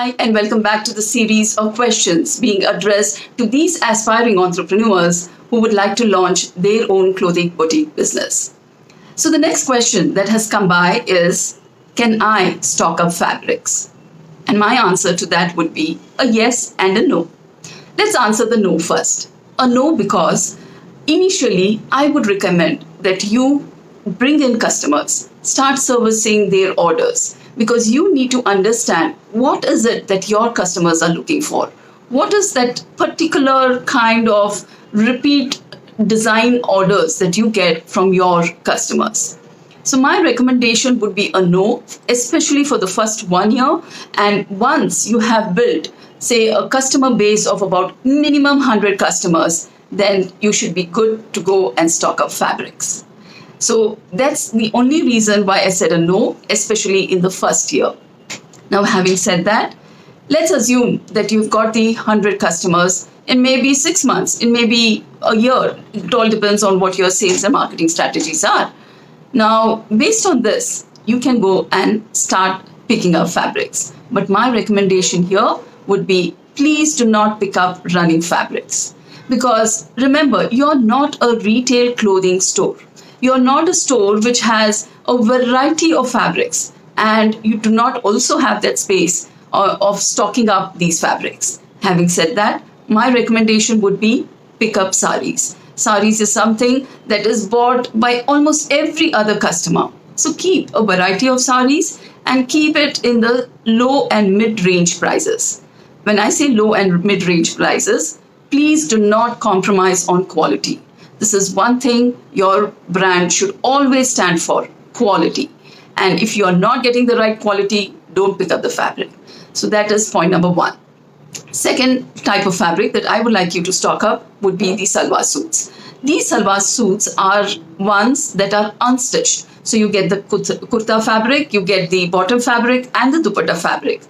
Hi, and welcome back to the series of questions being addressed to these aspiring entrepreneurs who would like to launch their own clothing boutique business. So, the next question that has come by is, can I stock up fabrics? And my answer to that would be a yes and a no. Let's answer the no first. A no because initially I would recommend that you bring in customers, start servicing their orders because you need to understand what is it that your customers are looking for. What is that particular kind of repeat design orders that you get from your customers? So my recommendation would be a no, especially for the first 1 year. And once you have built, say, a customer base of about minimum 100 customers, then you should be good to go and stock up fabrics. So that's the only reason why I said a no, especially in the first year. Now, having said that, let's assume that you've got the 100 customers in maybe 6 months, in maybe a year. It all depends on what your sales and marketing strategies are. Now, based on this, you can go and start picking up fabrics. But my recommendation here would be, please do not pick up running fabrics. Because remember, you're not a retail clothing store. You're not a store which has a variety of fabrics, and you do not also have that space of stocking up these fabrics. Having said that, my recommendation would be pick up saris. Saris is something that is bought by almost every other customer. So keep a variety of saris and keep it in the low and mid-range prices. When I say low and mid-range prices, please do not compromise on quality. This is one thing your brand should always stand for, quality. And if you're not getting the right quality, don't pick up the fabric. So that is point number one. Second type of fabric that I would like you to stock up would be the salwar suits. These salwar suits are ones that are unstitched. So you get the kurta fabric, you get the bottom fabric and the dupatta fabric.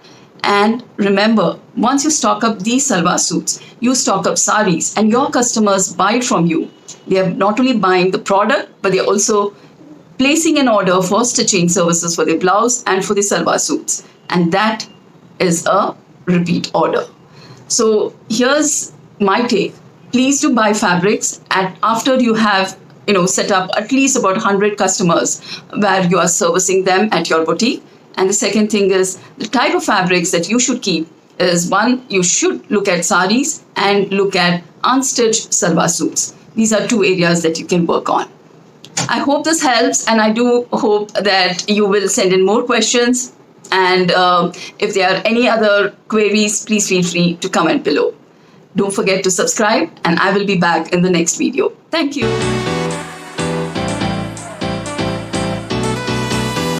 And remember, once you stock up these salwar suits, you stock up saris and your customers buy it from you. They are not only buying the product, but they're also placing an order for stitching services for the blouse and for the salwar suits. And that is a repeat order. So here's my take. Please do buy fabrics and after you have set up at least about 100 customers where you are servicing them at your boutique. And the second thing is the type of fabrics that you should keep is one, you should look at saris and look at unstitched salwar suits. These are two areas that you can work on. I hope this helps, and I do hope that you will send in more questions. And if there are any other queries, please feel free to comment below. Don't forget to subscribe, and I will be back in the next video. Thank you.